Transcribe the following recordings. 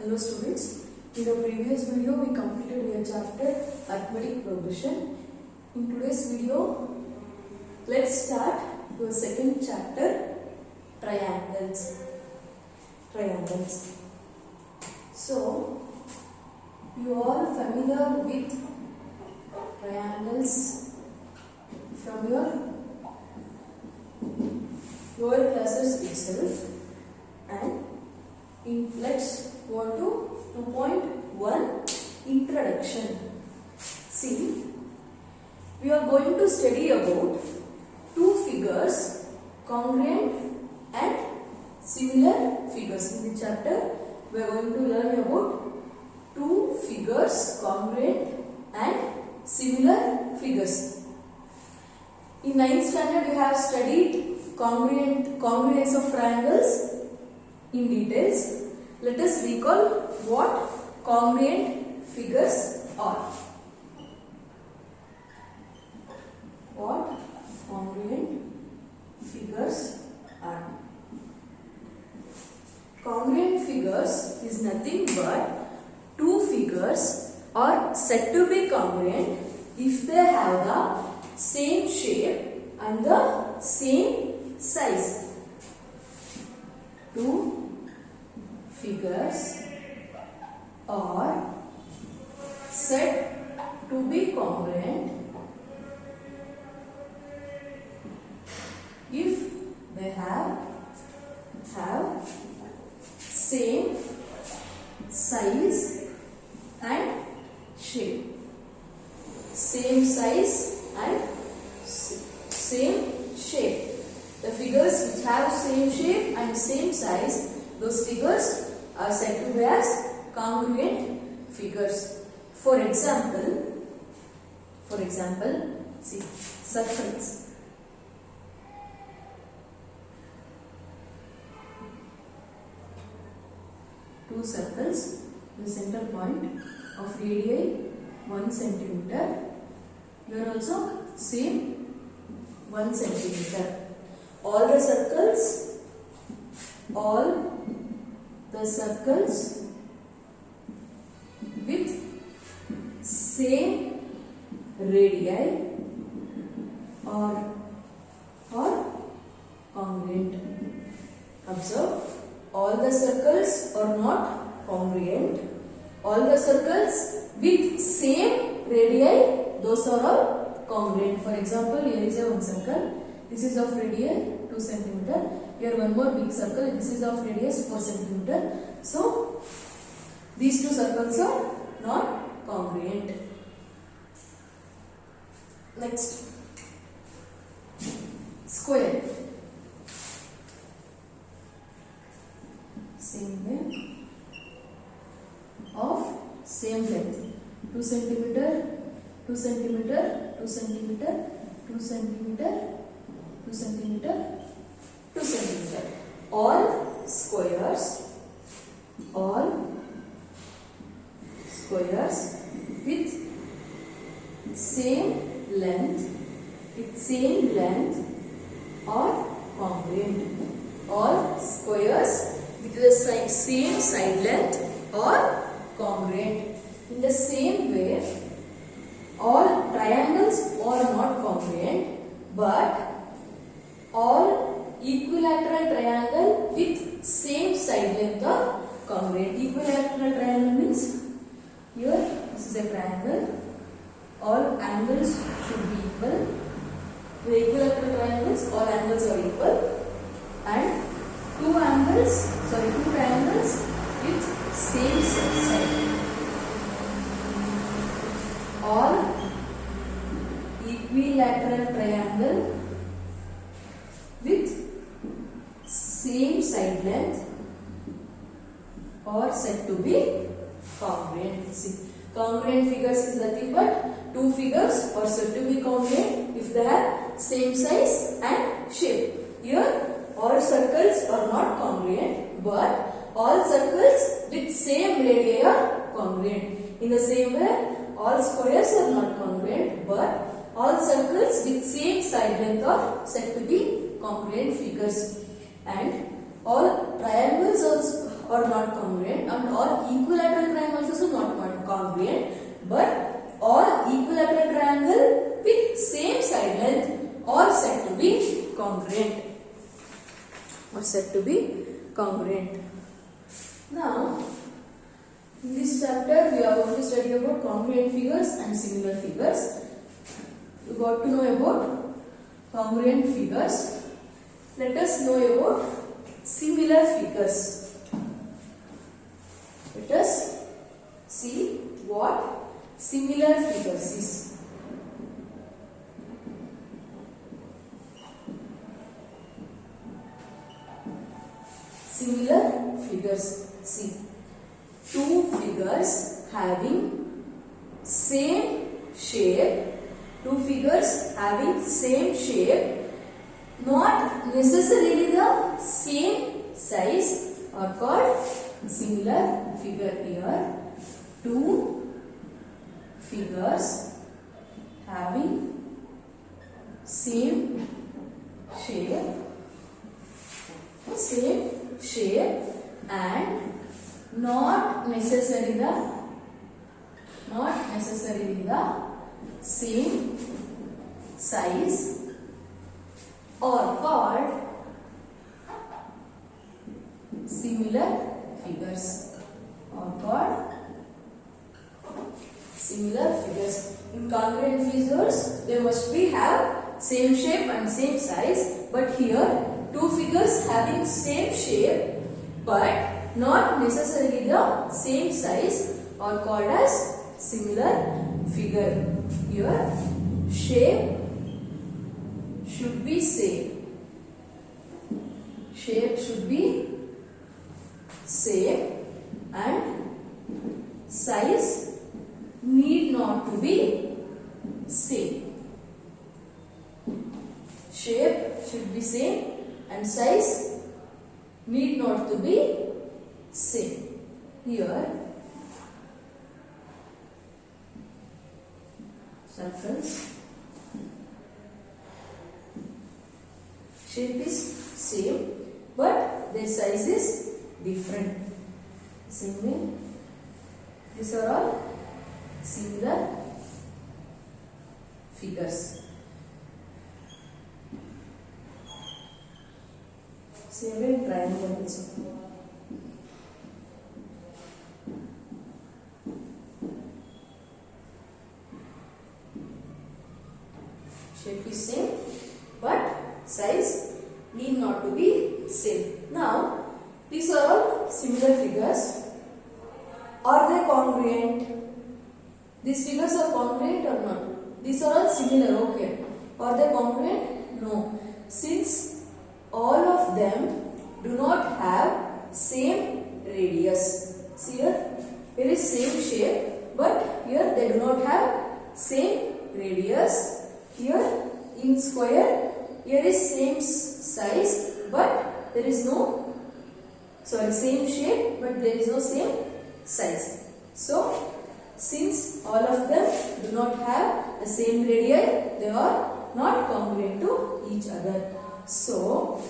Hello students, in the previous video we completed your chapter arithmetic progression. In today's video, let's start your second chapter, triangles. So, you are familiar with triangles from your classes itself, and let's go on to 2.1 introduction. See, we are going to study about two figures, congruent and similar figures. In the chapter, we are going to learn about two figures, congruent and similar figures. In 9th standard, we have studied congruence of triangles in details. Let us recall what congruent figures are. What congruent figures are? Congruent figures is nothing but two figures are said to be congruent if they have the same shape and the same size. Two figures are said to be congruent if they have same size and shape. Same size and same shape. The figures which have same shape and same size, those figures are said to be as congruent figures. For example, see, circles. Two circles, the center point of radii 1 centimeter. Here also same 1 centimeter. All the circles with same radii are congruent. Observe, all the circles are not congruent. All the circles with same radii, those are all congruent. For example, here is a one circle. This is of radii 2 centimeter. Here one more big circle. This is of radius 4 centimeter. So these two circles are not congruent. Next, square. Same way of same length. 2 centimeter, 2 centimeter, 2 centimeter, 2 centimeter, 2 centimeter, 2 centimeter. All squares with same length are congruent. All squares with the same side length are congruent. In the same way, all triangles are not congruent, but all equilateral triangle with same side length are congruent. Equilateral triangle means, here this is a triangle, all angles should be equal. The equilateral triangles, all angles are equal, and two triangles with same side. All equilateral triangle with same side length are said to be congruent. See, congruent figures is nothing but two figures are said to be congruent if they have same size and shape. Here all circles are not congruent, but all circles with same radii are congruent. In the same way, all squares are not congruent, but all circles with same side length are said to be congruent figures. And all triangles or not congruent, and all equilateral triangles also not congruent, but all equilateral triangle with same side length are said to be congruent. Now, in this chapter we are going to study about congruent figures and similar figures. You got to know about congruent figures. Let us know about similar figures. Let us see what similar figures is. Similar figures. See, two figures having same shape. Two figures having same shape, not necessarily the same size, are called similar figure. Here, two figures having same shape and not necessarily the same size are called similar figures. In congruent figures, they must be have same shape and same size, but here two figures having same shape but not necessarily the same size are called as similar figure. Here shape should be same. And size need not to be same. Shape should be same and size need not to be same. Here circles, shape is same but their size is different. Same way, these are all similar figures. Same way in triangle also. Shape is same but size need not to be same. Now, these are all similar figures. Are they congruent? These figures are congruent or not? These are all similar, okay. Are they congruent? No. Since all of them do not have same radius. See here is same shape but here they do not have same radius. Here in square, here is same size but there is no, same shape but there is no same size. So, since all of them do not have the same radii, they are not congruent to each other. So,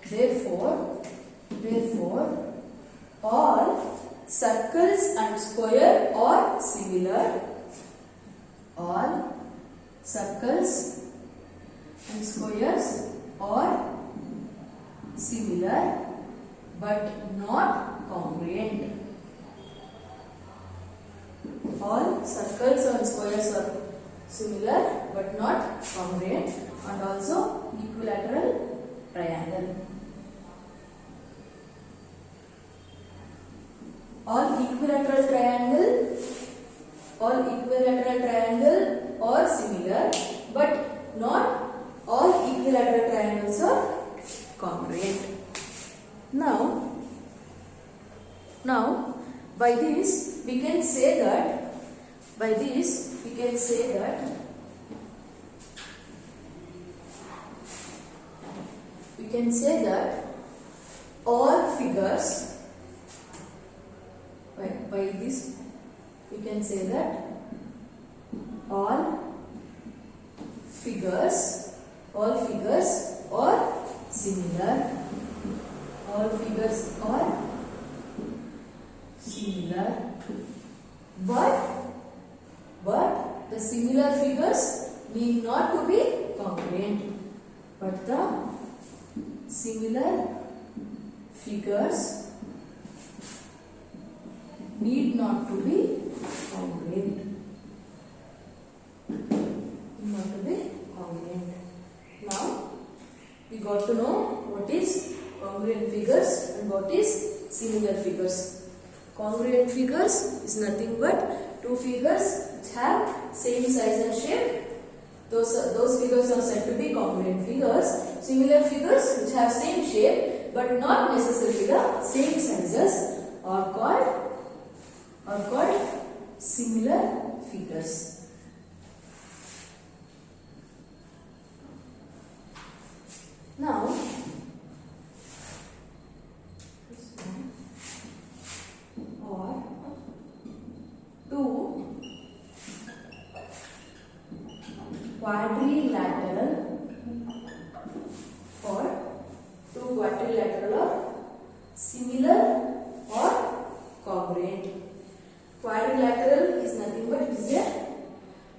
therefore, all circles and square are similar. All circles and squares are similar but not congruent. All circles and squares are similar but not congruent, and also equilateral triangle. All equilateral triangle are similar but not all equilateral triangles are congruent. Now by this we can say that all figures, by this we can say that all figures are similar. all figures are similar, but the similar figures need not to be congruent, but the similar figures need not to be congruent. Not to be congruent. Now we got to know what is congruent figures and what is similar figures. Congruent figures is nothing but two figures which have same size and shape. Those figures are said to be congruent figures. Similar figures which have same shape but not necessarily the same sizes are called similar figures. Now, or two quadrilateral or similar or congruent. Quadrilateral is nothing but is a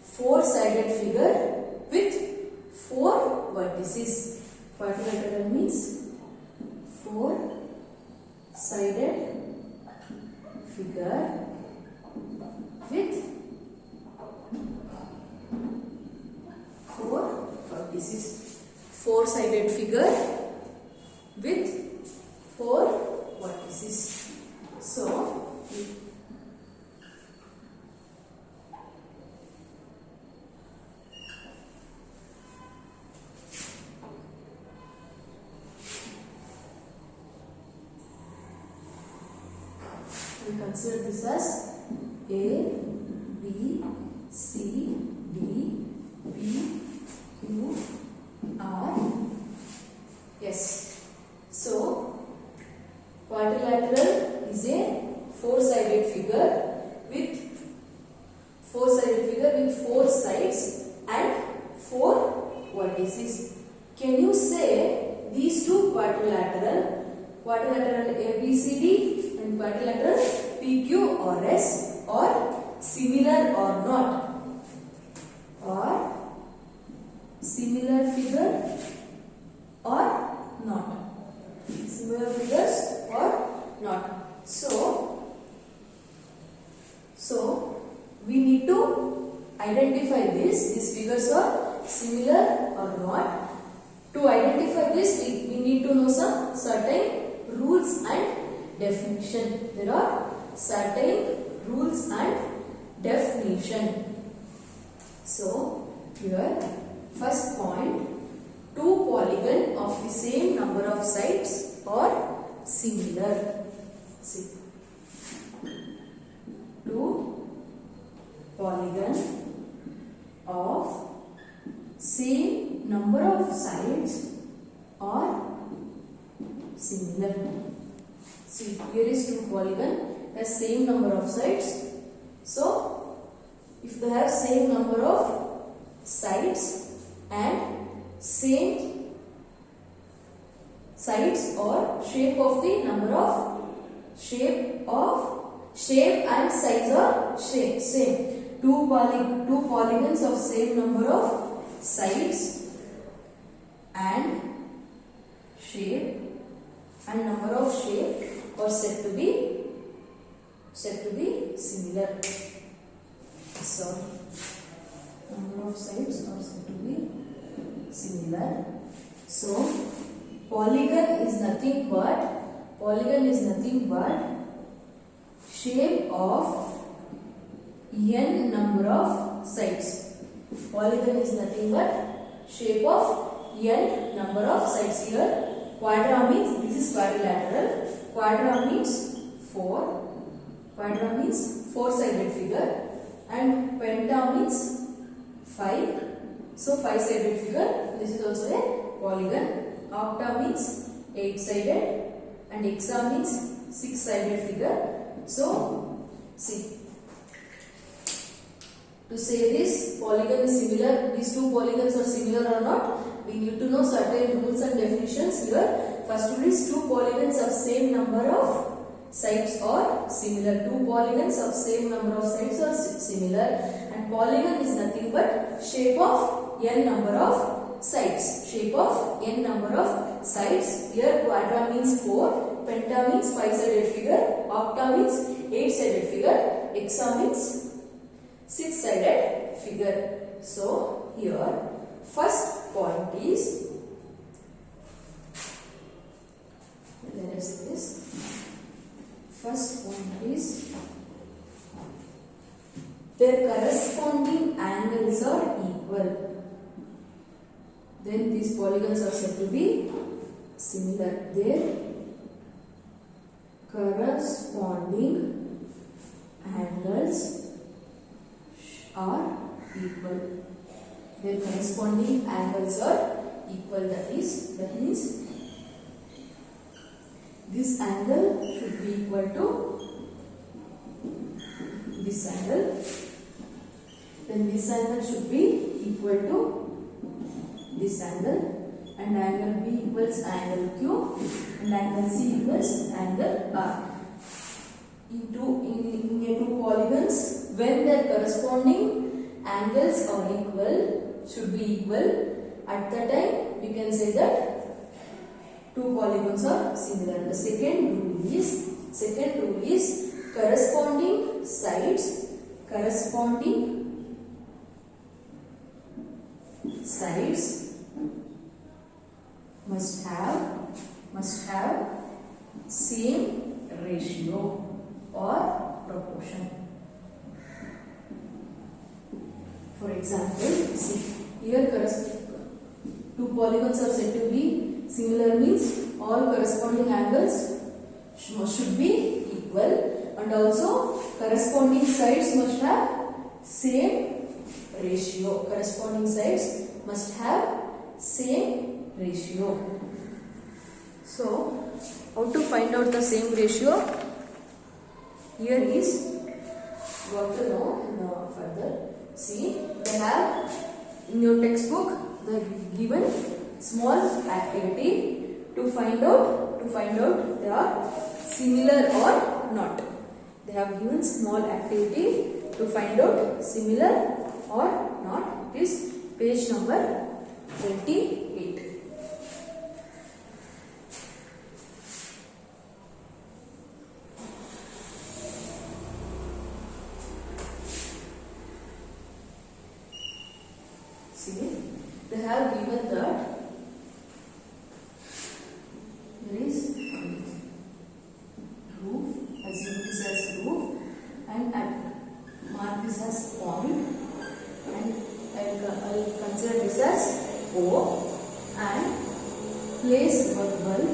four-sided figure with four vertices. Quadrilateral means four-sided figure with four vertices. Four-sided figure with four vertices. So, we consider this as A, B, C, D, P, Q, R, S. So, quadrilateral is a four-sided figure with four sides and four vertices. Can you say these two quadrilateral ABCD and quadrilateral PQRS are similar or not? Or similar figure or not? Similar figures or not? So we need to identify these figures are similar or not. To identify this, we need to know some certain rules and definition. There are certain rules and definition. So here, first point, two polygons of the same number of sides are similar. See, two polygons of same number of sides are similar. See, here is two polygons has same number of sides. So, if they have same number of sides and same sides or shape of the number of shape and size are same. Two polygons of same number of sides and shape and number of shape are said to be similar. So number of sides are said to be similar. So polygon is nothing but shape of n number of sides. Polygon is nothing but shape of n number of sides. Here quadra means, this is quadrilateral. Quadra means four. Quadra means four-sided figure, and penta means 5. So 5-sided figure. This is also a polygon. Octa means 8-sided, and hexa means 6-sided figure. So see, to say this polygon is similar, these two polygons are similar or not, we need to know certain rules and definitions. Here, first rule is two polygons of same number of sides are similar. Two polygons of same number of sides are similar, and polygon is nothing but shape of n number of sides. Shape of n number of sides. Here quadra means 4, penta means 5-sided figure, octa means 8-sided figure, hexa means 6-sided figure. So here first point is, let us see this. First point is their corresponding angles are equal. Then these polygons are said to be similar. Their corresponding angles are equal. Their corresponding angles are equal. That means this angle should be equal to this angle. Then this angle should be equal to this angle, and angle B equals angle Q, and angle C equals angle R. In two polygons, when their corresponding angles are equal, should be equal, at that time we can say that two polygons are similar. The second rule is corresponding sides must have same ratio or proportion. For example, see here two polygons are said to be similar, means all corresponding angles should be equal, and also corresponding sides must have same ratio. Corresponding sides must have same ratio. So, how to find out the same ratio? Here is got to know further. See, they have in your textbook they given small activity to find out they are similar or not. They have given small activity to find out similar or not. It is page number 28. See, they have given that there is roof, assume this as roof, and mark this as point, and I will consider this as O, and place one bulb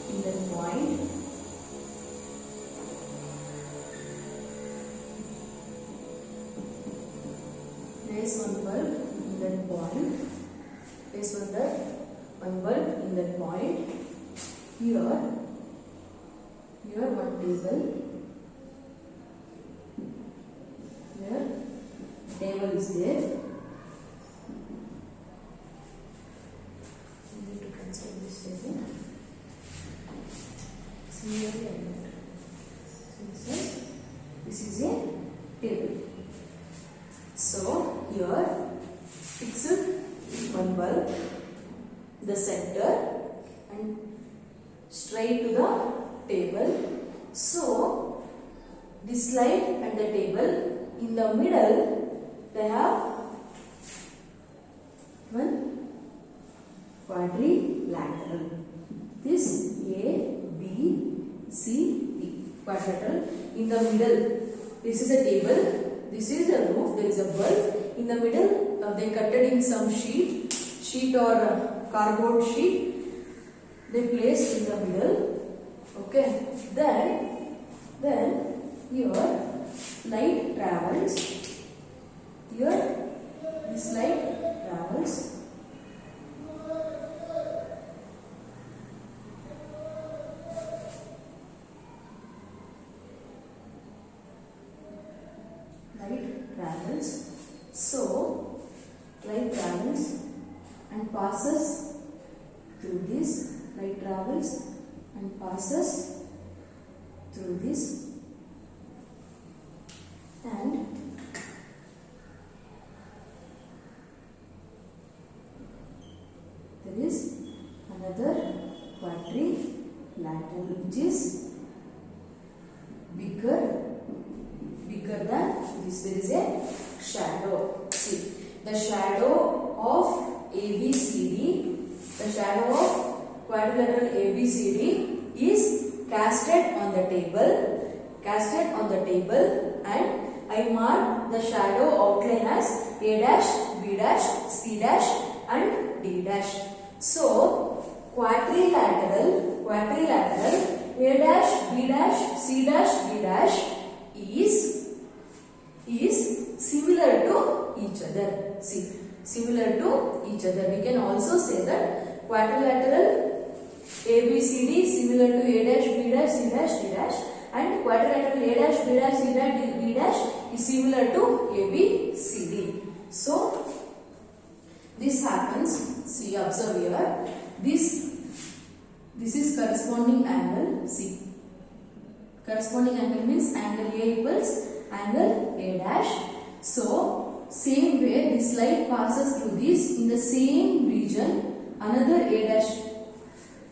in that point. Place one bulb in that point. Place one bulb in that point. Here one table. Here table is there. We need to consider this table. Similarly, this is a table. So here fix one bulb, the center, and straight to the table. So this light and the table, in the middle they have one quadrilateral. This A, B, C, D quadrilateral. In the middle, this is a table, this is a roof, there is a bulb. In the middle, they cut it in some sheet or cardboard sheet. They placed in the middle. Okay. Then here light travels. Here this light travels. So light travels and passes through this light travels and passes through this, and there is another quadrilateral which is bigger than this. There is a shadow. See, the shadow of ABCD, the shadow of quadrilateral ABCD is casted on the table, and I mark the shadow outline as A dash, B dash, C dash and D dash. So quadrilateral A dash, B dash, C dash, D dash is similar to each other. See, similar to each other. We can also say that quadrilateral ABCD similar to A dash, B dash, C dash, D dash, and quadrilateral A dash, B dash, C dash, D dash is similar to ABCD. So this happens. See, observe here. This is corresponding angle. See, corresponding angle means angle A equals angle A dash. So same way this light passes through this, in the same region another A dash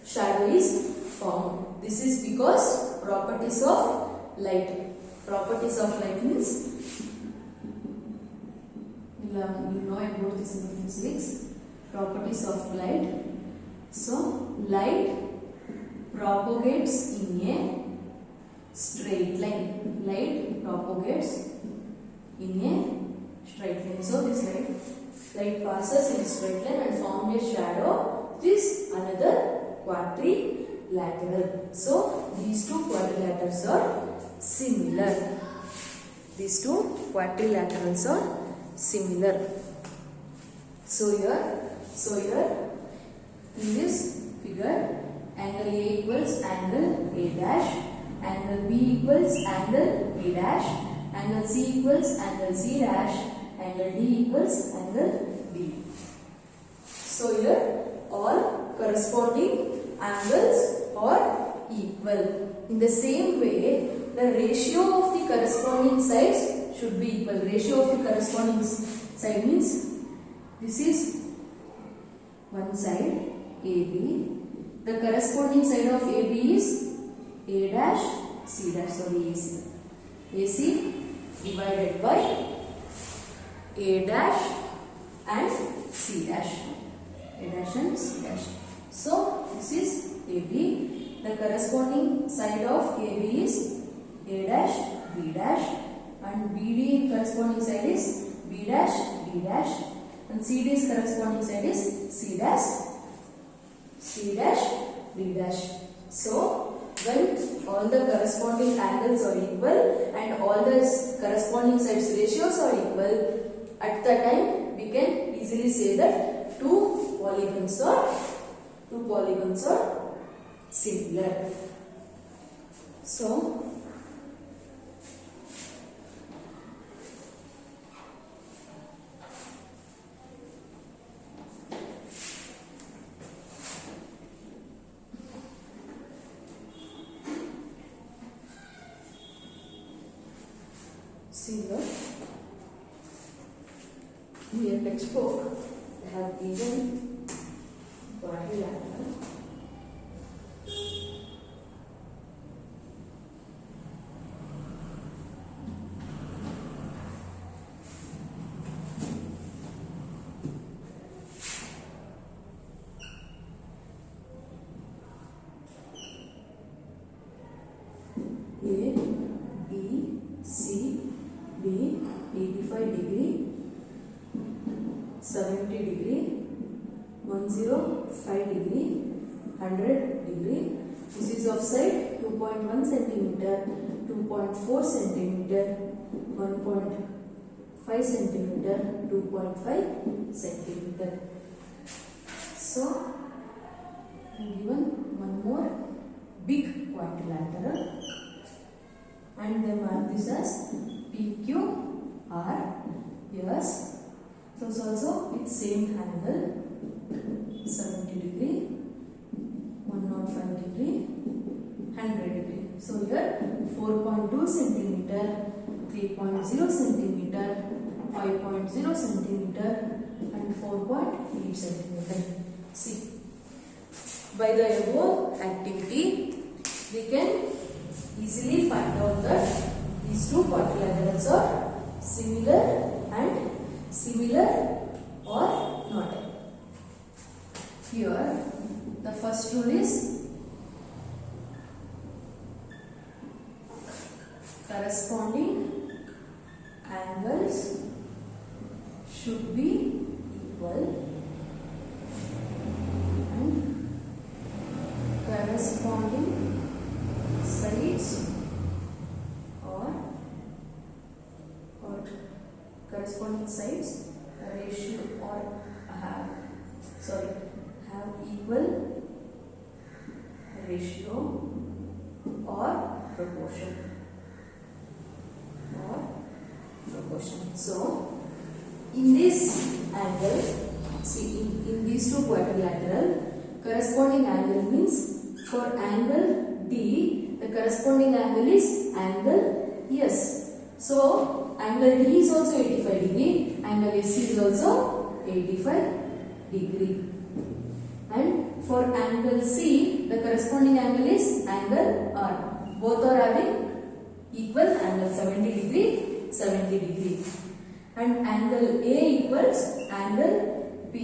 shadow is formed. This is because properties of light. Properties of light means you know about this in physics. Properties of light. So light propagates in a straight line. Light propagates in a straight line. So this light passes in a straight line and forms a shadow. This another quadrilateral. So these two quadrilaterals are similar. These two quadrilaterals are similar. So here in this figure, angle A equals angle A dash, angle B equals angle B dash, angle C equals angle C dash, angle D equals angle D. So here all corresponding angles are equal. In the same way, the ratio of the corresponding sides should be equal. Ratio of the corresponding side means this is one side AB. The corresponding side of AB is A dash C dash, sorry, AC. AC divided by A dash and C dash. A dash and C dash. So this is AB. The corresponding side of AB is A dash, B dash, and BD corresponding side is B dash, D dash, and CD's corresponding side is C dash, D dash. So when all the corresponding angles are equal and all the corresponding sides ratios are equal, at the time we can easily say that two polygons are similar. So similar. In your textbook, they have given quadrilateral. A, B, C, D, 85 degree, 70 degree, 105 degree, 100 degree. This is of side 2.1 centimeter, 2.4 centimeter, 1.5 centimeter, 2.5 centimeter. So given one more big quadrilateral, and they mark this as PQR. Yes, so it's also with same angle, 70 degree, here 4.2 centimeter, 3.0 centimeter, 5.0 centimeter and 4.8 centimeter. See, by the above activity, we can easily find out that these two quadrilaterals are similar and similar or not. Here, the first rule is corresponding angles should be equal and corresponding sides or corresponding sides ratio or have equal ratio or proportion. So in this angle, see in these two quadrilateral, corresponding angle means for angle D, the corresponding angle is angle S. So angle D is also 85 degree, angle S is also 85 degree. And for angle C, the corresponding angle is angle R. Both are having equal angle 70 degree. And angle A equals angle B.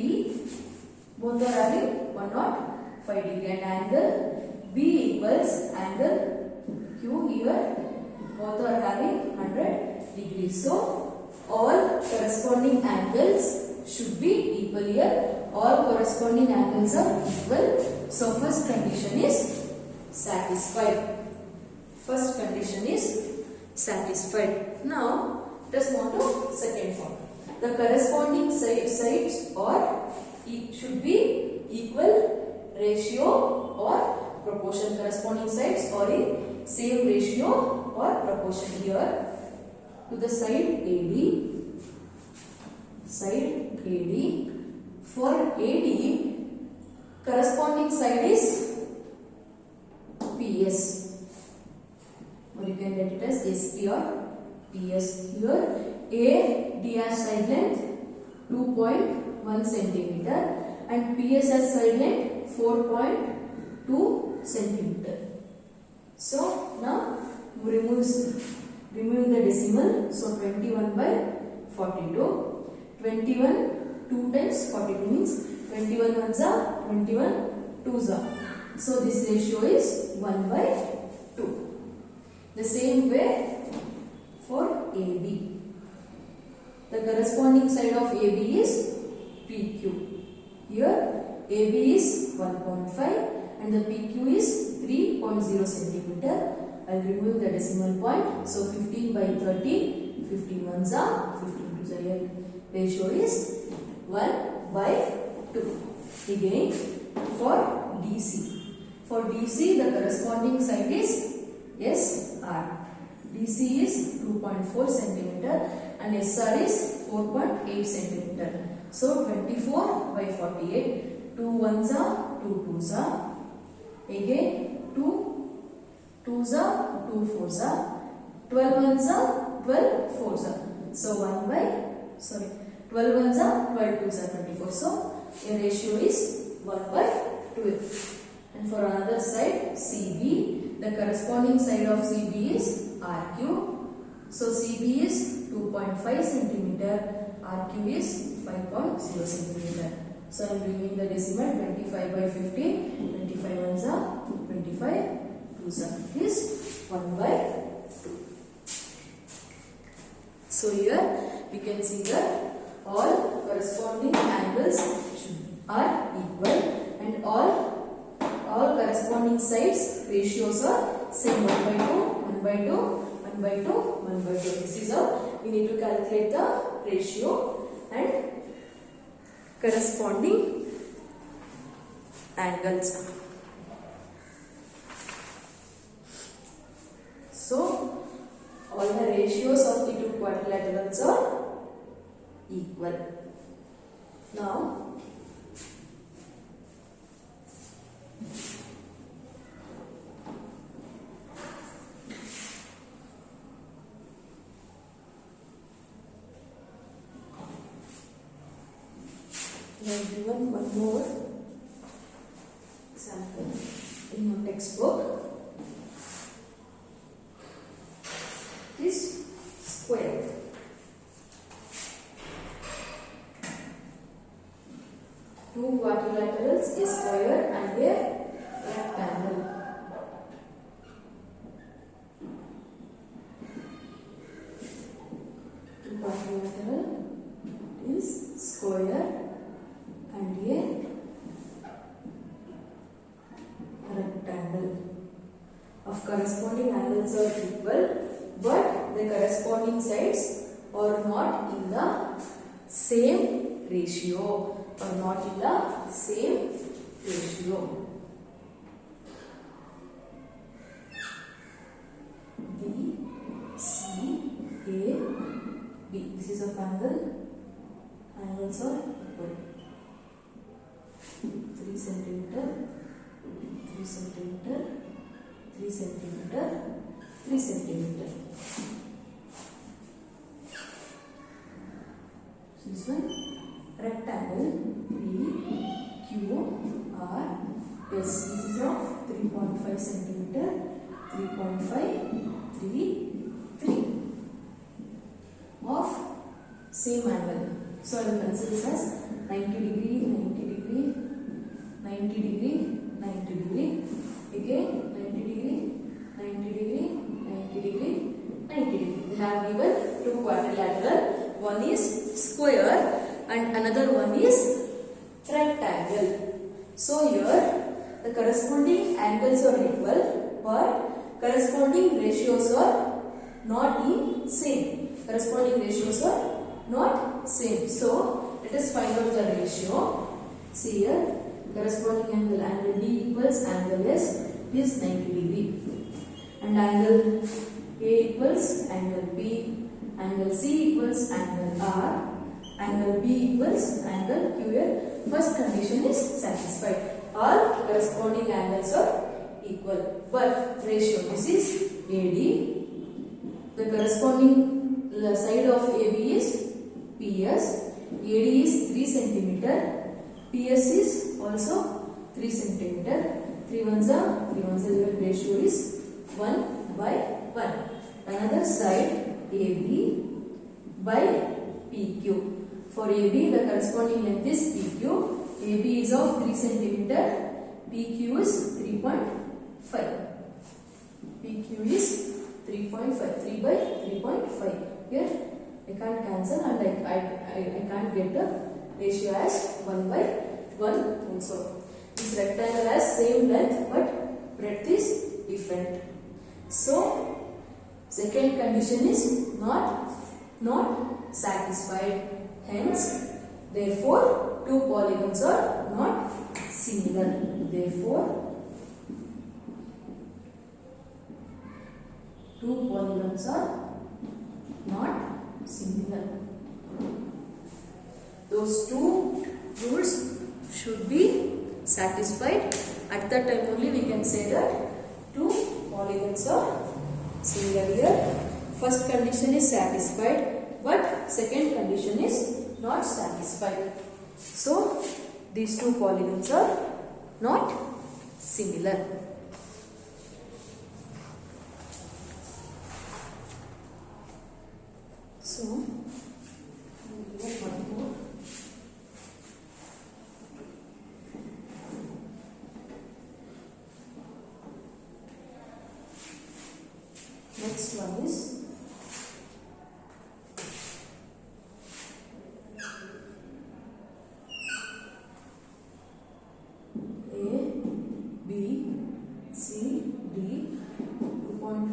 Both are having 105 degree. And angle B equals angle Q here. Both are having 100 degrees. So all corresponding angles should be equal here. All corresponding angles are equal. So first condition is satisfied. First condition is satisfied. Now let us move to second form. The corresponding sides should be equal ratio or proportion. Corresponding sides are in same ratio or proportion. Here to the side AD. For AD, corresponding side is PS, or you can get it as SP or PS. Here AD has side length 2.1 centimeter and PS has side length 4.2 centimeter. So now remove the decimal. So 21 by 42. 21 2 times 42 means 21 ones are 21 twos are. So this ratio is 1 by 2. The same way for AB. The corresponding side of AB is PQ. Here AB is 1.5 and the PQ is 3.0 centimeter. I will remove the decimal point. So 15 by 30. 15 ones are 15 twos are here. Ratio is 1 by 2. Again for DC. For DC the corresponding side is SR. DC is 2.4 centimeter and SR is 4.8 centimeter. So 24 by 48. 2 ones are 2 twos are. Again 2 twos are 2 fours are. 12 ones are 12 fours are. So 12 ones are 12 twos are 24. So a ratio is 1 by 12. And for another side CB, the corresponding side of CB is RQ. So CB is 2.5 centimeter, RQ is 5.0 centimeter. So I am removing the decimal. 25 by 50. 25 ones are 25 twos are. Is 1 by 2. So here we can see that all corresponding angles are equal and all corresponding sides ratios are same. 1 by 2, 1 by 2, 1 by 2, 1 by 2. This is how we need to calculate the ratio and corresponding angles. So all the ratios of the two quadrilaterals are equal. Now have given one more example in your textbook. This square. Two quadrilaterals, a square and a rectangle. Two quadrilateral is square and a rectangle. Of corresponding angles are equal, but the corresponding sides are not in the same ratio. Or not in the same ratio. B, C, A, B. This is a angle. Angles are equal. 3 centimeter, 3 centimeter, 3 centimeter, 3 centimeter. This one. Rectangle P, Q, R, S. This is of 3.5 centimeter, 3.5, 3, 3 of same angle. So I will consider this as 90 degree, 90 degree, 90 degree, 90 degree. Again 90 degree, 90 degree, 90 degree, 90 degree. We have given two quadrilateral. One is square and another one is rectangle. So here the corresponding angles are equal, but corresponding ratios are not in same. Corresponding ratios are not same. So let us find out the ratio. See here, corresponding angle D equals angle S is 90 degree, and angle A equals angle B, angle C equals angle R, angle B equals angle QL. First condition is satisfied. All corresponding angles are equal. But ratio, this is AD. The corresponding side of AB is PS. AD is 3 centimeter. PS is also 3 centimeter. 3 ones are 3 ones are. The ratio is 1 by 1. Another side AB by PQ. For AB, the corresponding length is PQ. AB is of 3 centimeter. PQ is 3.5. PQ is 3.5. 3 by 3.5. Here I can't cancel and I can't get the ratio as 1 by 1 also. This rectangle has same length but breadth is different. So second condition is not satisfied. Hence, therefore, two polygons are not similar. Therefore, two polygons are not similar. Those two rules should be satisfied. At that time only we can say that two polygons are similar. Here, first condition is satisfied, but second condition is not satisfied. So, these two polygons are not similar. So, we have one more. Next one is A, B, C, D, 2.1,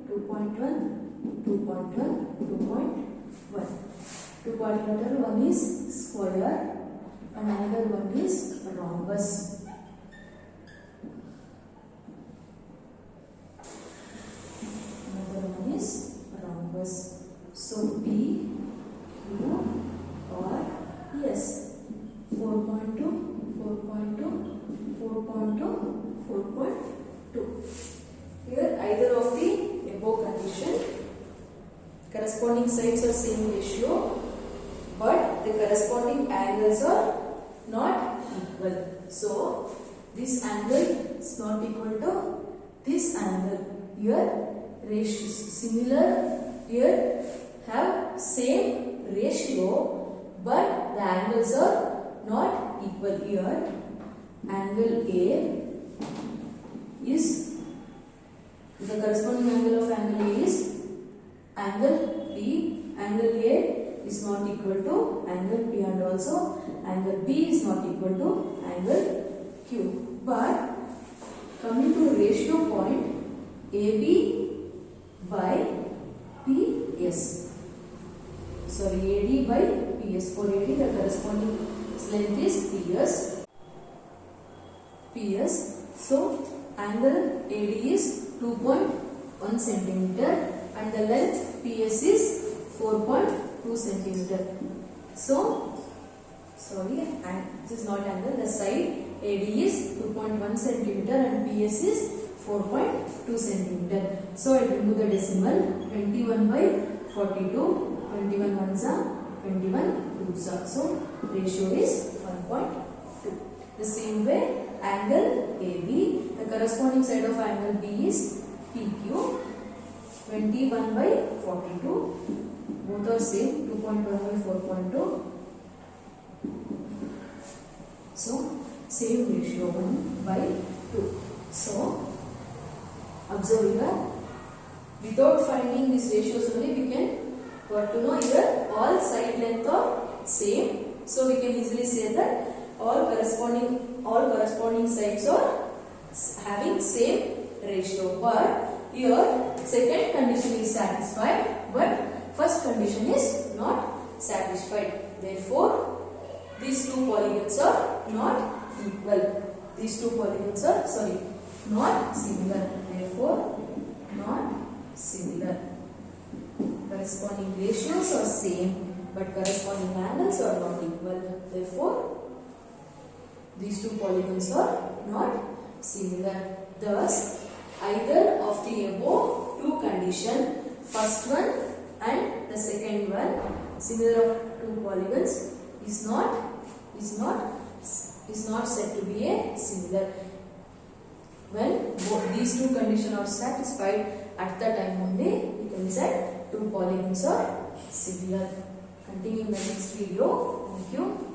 2.1, 2.1, 2.1. Two quadrilateral, one is square and another one is rhombus. Another one is rhombus. So P, Q, R, S. 4.2, 4.2, 4.2, 4.2. Here either of the above condition, corresponding sides are same ratio, but the corresponding angles are not equal. So this angle is not equal to this angle. Here ratio similar, here have same ratio, but the angles are not equal. Here angle A is, the corresponding angle of angle A is angle B. Angle A is not equal to angle P, and also angle B is not equal to angle Q. But coming to ratio point AB by PS. Sorry, AD by PS. For AD, the corresponding length is PS. So angle AD is 2.1 centimeter and the length PS is 4.2 centimeter. So, sorry, and this is not angle, the side AD is 2.1 centimeter and PS is 4.2 centimeter. So I remove the decimal. 21 by 42, 21 ones are 21 twos are. So ratio is 1.2. The same way angle AB, the corresponding side of angle B is PQ. 21 by 42, both are same, 2.1 by 4.2. So same ratio, 1 by 2. So observe here, without finding these ratios only we can got to know here all side length are same. So we can easily say that all corresponding sides are having same ratio. But here second condition is satisfied, but first condition is not satisfied. Therefore these two polygons are not equal. These two polygons are not similar. Therefore not similar. Corresponding ratios are same, but corresponding angles are not equal. Therefore these two polygons are not similar. Thus either of the above two condition, first one and the second one, similar of two polygons, is not said to be a similar. When both these two conditions are satisfied, at the time only we can say two polygons are similar. Continue in the next video. Thank you.